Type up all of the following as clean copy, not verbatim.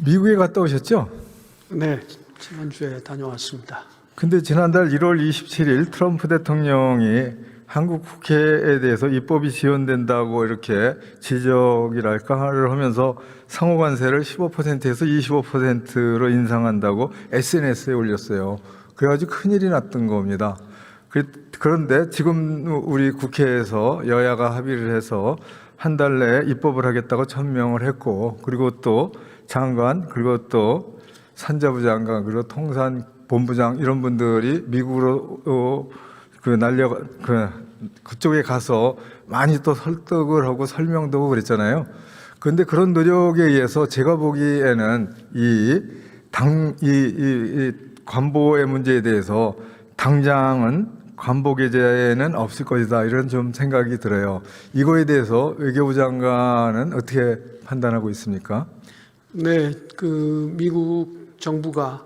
미국에 갔다 오셨죠? 네, 지난주에 다녀왔습니다. 근데 지난달 1월 27일 트럼프 대통령이 한국 국회에 대해서 입법이 지연된다고 이렇게 지적이랄까를 하면서 상호관세를 15%에서 25%로 인상한다고 SNS에 올렸어요. 그래가지고 큰일이 났던 겁니다. 그런데 지금 우리 국회에서 여야가 합의를 해서 한 달 내에 입법을 하겠다고 천명을 했고, 그리고 또 장관, 그리고 또 산자부 장관, 그리고 통산본부장 이런 분들이 미국으로 그쪽에 가서 많이 또 설득을 하고 설명도 하고 그랬잖아요. 그런데 그런 노력에 의해서 제가 보기에는 이 관보의 문제에 대해서 당장은 관보 게재에는 없을 것이다, 이런 좀 생각이 들어요. 이거에 대해서 외교부 장관은 어떻게 판단하고 있습니까? 네, 미국 정부가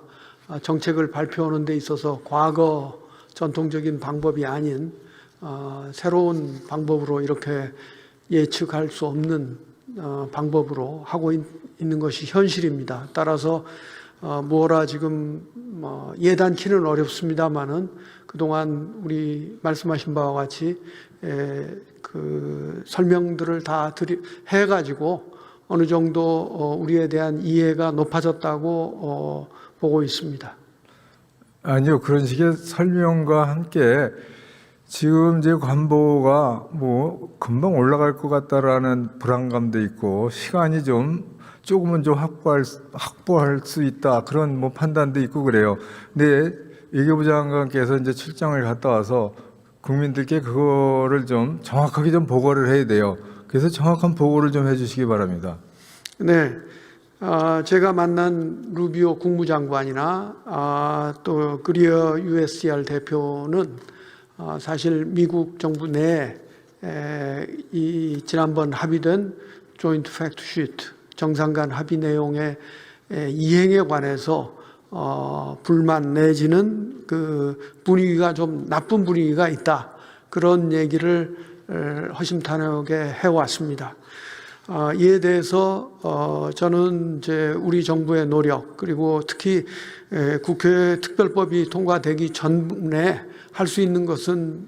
정책을 발표하는 데 있어서 과거 전통적인 방법이 아닌 새로운 방법으로 이렇게 예측할 수 없는 방법으로 하고 있는 것이 현실입니다. 따라서 뭐라 지금 예단키는 어렵습니다만은 그동안 우리 말씀하신 바와 같이 설명들을 다 해가지고 어느 정도 우리에 대한 이해가 높아졌다고 보고 있습니다. 아니요, 그런 식의 설명과 함께 지금 이제 관보가 뭐 금방 올라갈 것 같다라는 불안감도 있고, 시간이 조금은 좀 확보할 수 있다, 그런 뭐 판단도 있고 그래요. 근데 외교부 장관께서 이제 출장을 갔다 와서 국민들께 그거를 좀 정확하게 좀 보고를 해야 돼요. 그래서 정확한 보고를 좀 해주시기 바랍니다. 네, 제가 만난 루비오 국무장관이나 또 그리어 USCR 대표는 사실 미국 정부 내에 이 지난번 합의된 조인트 팩트 시트 정상 간 합의 내용의 이행에 관해서 불만 내지는 분위기가 좀 나쁜 분위기가 있다, 그런 얘기를 허심탄회하게 해왔습니다. 이에 대해서 저는 이제 우리 정부의 노력, 그리고 특히 국회 특별법이 통과되기 전에 할 수 있는 것은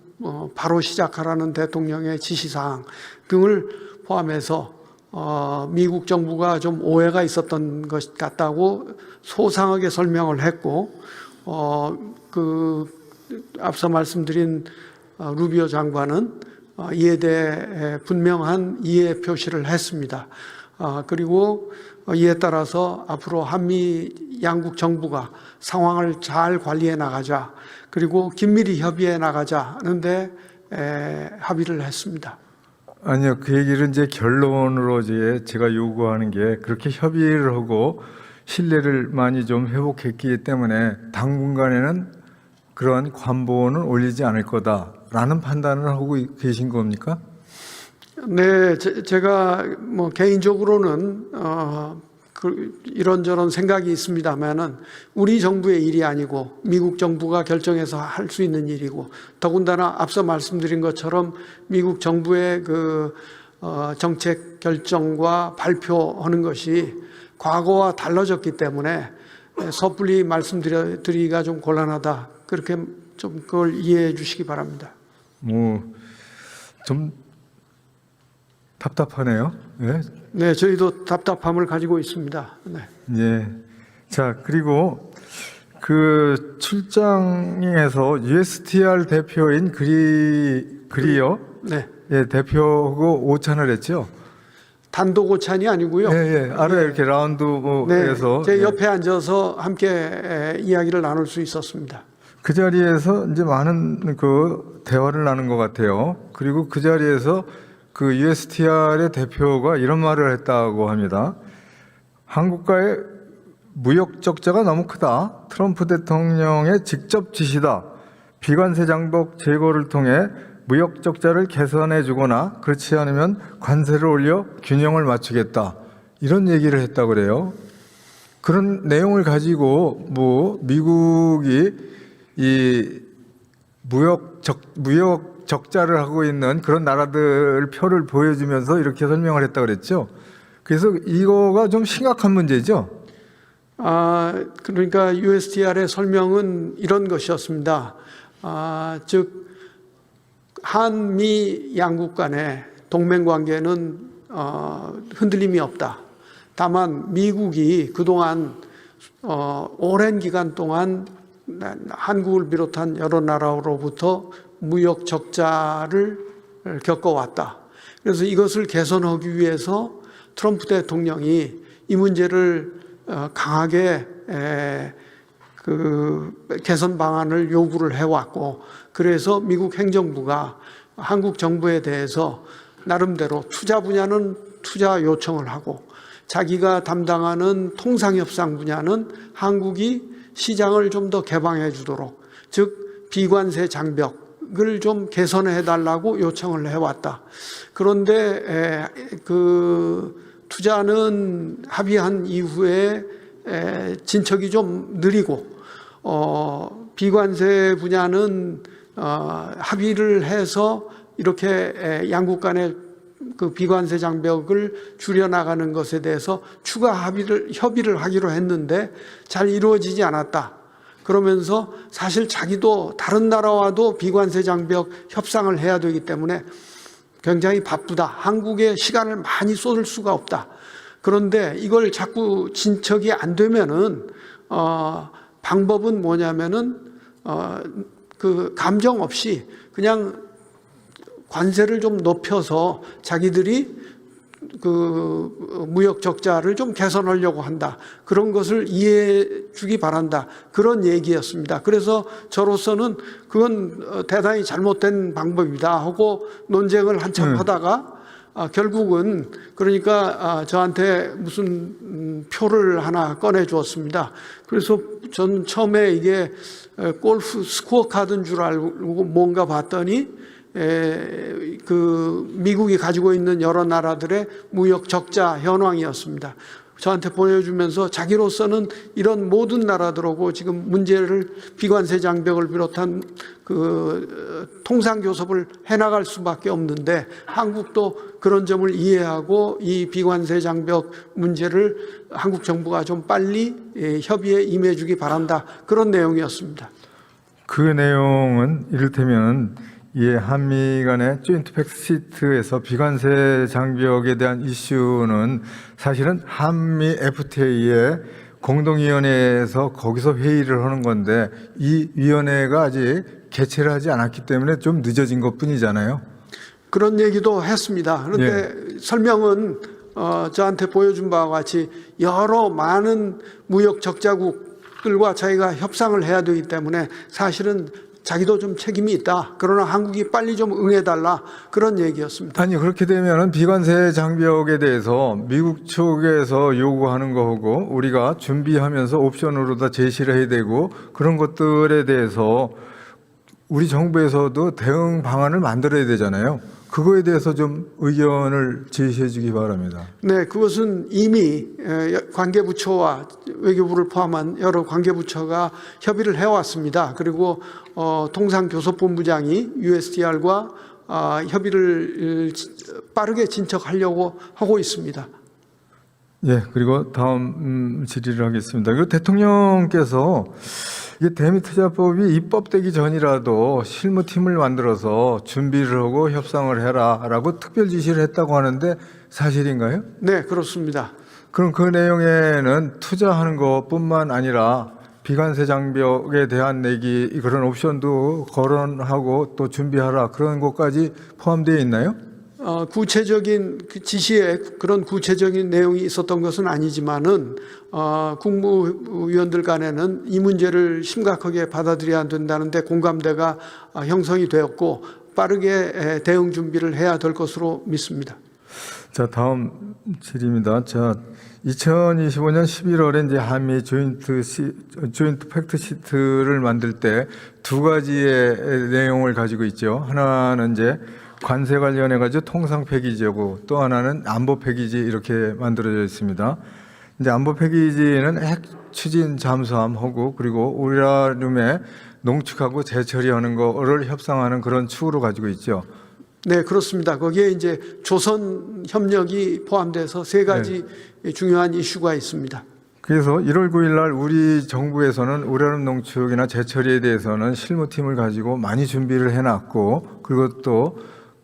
바로 시작하라는 대통령의 지시사항 등을 포함해서 미국 정부가 좀 오해가 있었던 것 같다고 소상하게 설명을 했고, 앞서 말씀드린 루비오 장관은 이에 대해 분명한 이해 표시를 했습니다. 그리고 이에 따라서 앞으로 한미 양국 정부가 상황을 잘 관리해 나가자, 그리고 긴밀히 협의해 나가자 하는데 합의를 했습니다. 아니요, 그 얘기를 이제 결론으로 제가 요구하는 게, 그렇게 협의를 하고 신뢰를 많이 좀 회복했기 때문에 당분간에는 그런 관보는 올리지 않을 거다라는 판단을 하고 계신 겁니까? 네, 제가 뭐 개인적으로는 이런저런 생각이 있습니다만은 우리 정부의 일이 아니고 미국 정부가 결정해서 할 수 있는 일이고, 더군다나 앞서 말씀드린 것처럼 미국 정부의 정책 결정과 발표하는 것이 과거와 달라졌기 때문에 섣불리 말씀드리기가 좀 곤란하다, 그렇게 좀 그걸 이해해 주시기 바랍니다. 좀 답답하네요. 네. 네, 저희도 답답함을 가지고 있습니다. 네. 예. 자, 그리고 그 출장에서 USTR 대표인 그리어 네. 예, 대표하고 오찬을 했죠. 단독 오찬이 아니고요. 예, 예. 아래 이렇게 라운드에서 네, 제 옆에 앉아서 함께 이야기를 나눌 수 있었습니다. 그 자리에서 이제 많은 대화를 나눈 것 같아요. 그리고 그 자리에서 USTR의 대표가 이런 말을 했다고 합니다. 한국과의 무역 적자가 너무 크다. 트럼프 대통령의 직접 지시다. 비관세 장벽 제거를 통해 무역 적자를 개선해 주거나 그렇지 않으면 관세를 올려 균형을 맞추겠다, 이런 얘기를 했다고 그래요. 그런 내용을 가지고 미국이 이 무역 적자를 하고 있는 그런 나라들 표를 보여주면서 이렇게 설명을 했다고 그랬죠. 그래서 이거가 좀 심각한 문제죠. 그러니까 USTR의 설명은 이런 것이었습니다. 즉 한미 양국 간의 동맹 관계는 흔들림이 없다. 다만 미국이 그동안 오랜 기간 동안 한국을 비롯한 여러 나라로부터 무역 적자를 겪어왔다. 그래서 이것을 개선하기 위해서 트럼프 대통령이 이 문제를 강하게 그 개선 방안을 요구를 해왔고, 그래서 미국 행정부가 한국 정부에 대해서 나름대로 투자 분야는 투자 요청을 하고 자기가 담당하는 통상협상 분야는 한국이 시장을 좀 더 개방해 주도록, 즉 비관세 장벽을 좀 개선해 달라고 요청을 해왔다. 그런데 그 투자는 합의한 이후에 진척이 좀 느리고 비관세 분야는 합의를 해서 이렇게 양국 간의 그 비관세 장벽을 줄여나가는 것에 대해서 추가 협의를 하기로 했는데 잘 이루어지지 않았다. 그러면서 사실 자기도 다른 나라와도 비관세 장벽 협상을 해야 되기 때문에 굉장히 바쁘다. 한국에 시간을 많이 쏟을 수가 없다. 그런데 이걸 자꾸 진척이 안 되면은 방법은 뭐냐면은 그 감정 없이 그냥 관세를 좀 높여서 자기들이 그 무역 적자를 좀 개선하려고 한다. 그런 것을 이해해 주기 바란다. 그런 얘기였습니다. 그래서 저로서는 그건 대단히 잘못된 방법이다 하고 논쟁을 한참 하다가 결국은 그러니까 저한테 무슨 표를 하나 꺼내 주었습니다. 그래서 저는 처음에 이게 골프 스코어 카드인 줄 알고 뭔가 봤더니 그 미국이 가지고 있는 여러 나라들의 무역 적자 현황이었습니다. 저한테 보여주면서 자기로서는 이런 모든 나라들하고 지금 문제를 비관세 장벽을 비롯한 그 통상 교섭을 해나갈 수밖에 없는데 한국도 그런 점을 이해하고 이 비관세 장벽 문제를 한국 정부가 좀 빨리 협의에 임해주기 바란다. 그런 내용이었습니다. 그 내용은 이를테면 한미 간의 조인트 팩트 시트에서 비관세 장벽에 대한 이슈는 사실은 한미 FTA의 공동위원회에서 거기서 회의를 하는 건데 이 위원회가 아직 개최를 하지 않았기 때문에 좀 늦어진 것뿐이잖아요. 그런 얘기도 했습니다. 그런데 설명은 저한테 보여준 바와 같이 여러 많은 무역 적자국들과 저희가 협상을 해야 되기 때문에 사실은 자기도 좀 책임이 있다. 그러나 한국이 빨리 좀 응해달라. 그런 얘기였습니다. 아니 그렇게 되면 비관세 장벽에 대해서 미국 쪽에서 요구하는 거하고 우리가 준비하면서 옵션으로 다 제시를 해야 되고 그런 것들에 대해서 우리 정부에서도 대응 방안을 만들어야 되잖아요. 그거에 대해서 좀 의견을 제시해 주기 바랍니다. 네, 그것은 이미 관계부처와 외교부를 포함한 여러 관계부처가 협의를 해왔습니다. 그리고 통상교섭본부장이 USTR과 협의를 빠르게 진척하려고 하고 있습니다. 예, 그리고 다음 질의를 하겠습니다. 그리고 대통령께서 이게 대미투자법이 입법되기 전이라도 실무팀을 만들어서 준비를 하고 협상을 해라라고 특별 지시를 했다고 하는데 사실인가요? 네, 그렇습니다. 그럼 그 내용에는 투자하는 것뿐만 아니라 비관세 장벽에 대한 내기 그런 옵션도 거론하고 또 준비하라 그런 것까지 포함되어 있나요? 구체적인 그 지시에 그런 구체적인 내용이 있었던 것은 아니지만은 국무위원들 간에는 이 문제를 심각하게 받아들여야 된다는데 공감대가 형성이 되었고 빠르게 대응 준비를 해야 될 것으로 믿습니다. 자, 다음 질의입니다. 자, 2025년 11월에 이제 한미 조인트 팩트 시트를 만들 때 두 가지의 내용을 가지고 있죠. 하나는 이제 관세 관련해 가지고 통상 패키지하고 또 하나는 안보 패키지 이렇게 만들어져 있습니다. 이제 안보 패키지는 핵 추진 잠수함하고 그리고 우라늄에 농축하고 재처리하는 거를 협상하는 그런 축으로 가지고 있죠. 네, 그렇습니다. 거기에 이제 조선 협력이 포함돼서 세 가지 중요한 이슈가 있습니다. 그래서 1월 9일 날 우리 정부에서는 우라늄 농축이나 재처리에 대해서는 실무팀을 가지고 많이 준비를 해놨고, 그리고 또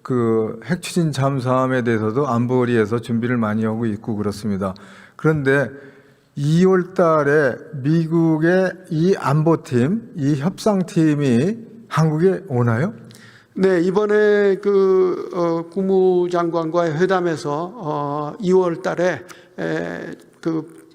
그 핵추진 잠수함에 대해서도 안보리에서 준비를 많이 하고 있고 그렇습니다. 그런데 2월 달에 미국의 이 안보팀, 이 협상팀이 한국에 오나요? 네, 이번에 국무장관과의 회담에서 2월 달에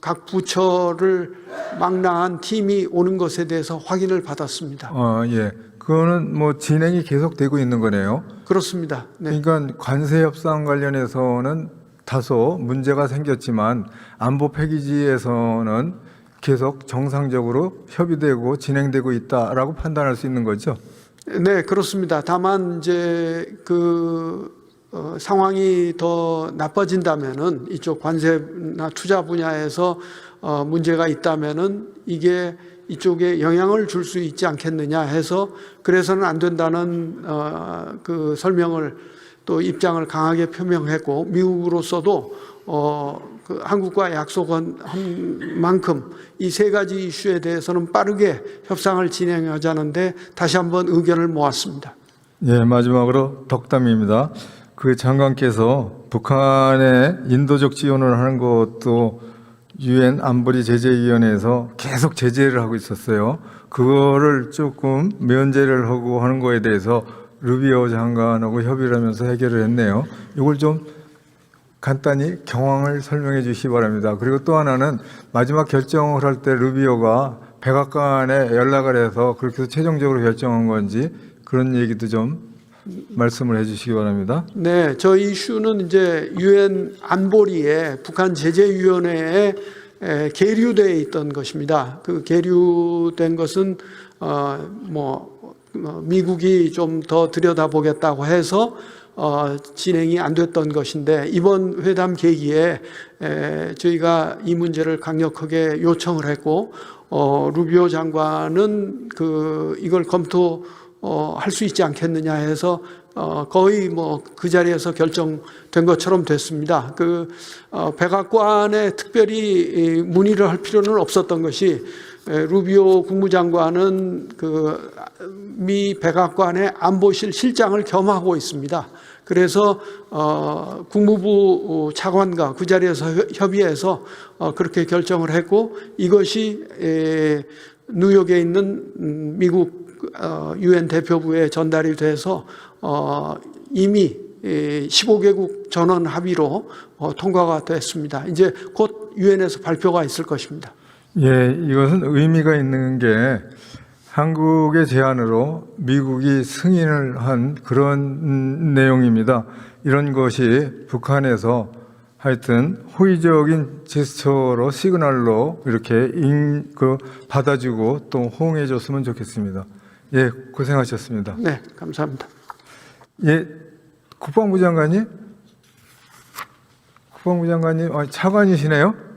각 부처를 망라한 팀이 오는 것에 대해서 확인을 받았습니다. 예. 그거는 뭐 진행이 계속되고 있는 거네요. 그렇습니다. 네. 그러니까 관세 협상 관련해서는 다소 문제가 생겼지만 안보 패키지에서는 계속 정상적으로 협의되고 진행되고 있다라고 판단할 수 있는 거죠. 네, 그렇습니다. 다만 이제 상황이 더 나빠진다면은 이쪽 관세나 투자 분야에서 문제가 있다면은 이게 이쪽에 영향을 줄 수 있지 않겠느냐 해서 그래서는 안 된다는 그 설명을 또 입장을 강하게 표명했고, 미국으로서도 한국과 약속한 만큼 이 세 가지 이슈에 대해서는 빠르게 협상을 진행하자는데 다시 한번 의견을 모았습니다. 예, 마지막으로 덕담입니다. 그 장관께서 북한에 인도적 지원을 하는 것도 유엔 안보리 제재위원회에서 계속 제재를 하고 있었어요. 그거를 조금 면제를 하고 하는 거에 대해서 루비오 장관하고 협의를 하면서 해결을 했네요. 이걸 좀 간단히 경황을 설명해 주시기 바랍니다. 그리고 또 하나는 마지막 결정을 할 때 루비오가 백악관에 연락을 해서 그렇게 해서 최종적으로 결정한 건지 그런 얘기도 좀 말씀을 해 주시기 바랍니다. 네, 저 이슈는 이제 유엔 안보리의 북한 제재위원회에 계류되어 있던 것입니다. 그 계류된 것은 미국이 좀 더 들여다보겠다고 해서 진행이 안 됐던 것인데, 이번 회담 계기에 저희가 이 문제를 강력하게 요청을 했고, 루비오 장관은 이걸 검토할 수 있지 않겠느냐 해서 거의 그 자리에서 결정된 것처럼 됐습니다. 백악관에 특별히 문의를 할 필요는 없었던 것이, 루비오 국무장관은 미 백악관의 안보실 실장을 겸하고 있습니다. 그래서 국무부 차관과 그 자리에서 협의해서 그렇게 결정을 했고, 이것이 뉴욕에 있는 미국 유엔 대표부에 전달이 돼서 이미 15개국 전원 합의로 통과가 됐습니다. 이제 곧 유엔에서 발표가 있을 것입니다. 예, 이것은 의미가 있는 게 한국의 제안으로 미국이 승인을 한 그런 내용입니다. 이런 것이 북한에서 하여튼 호의적인 제스처로 시그널로 이렇게 받아주고 또 호응해 줬으면 좋겠습니다. 예, 고생하셨습니다. 네, 감사합니다. 예, 국방부 장관님 차관이시네요.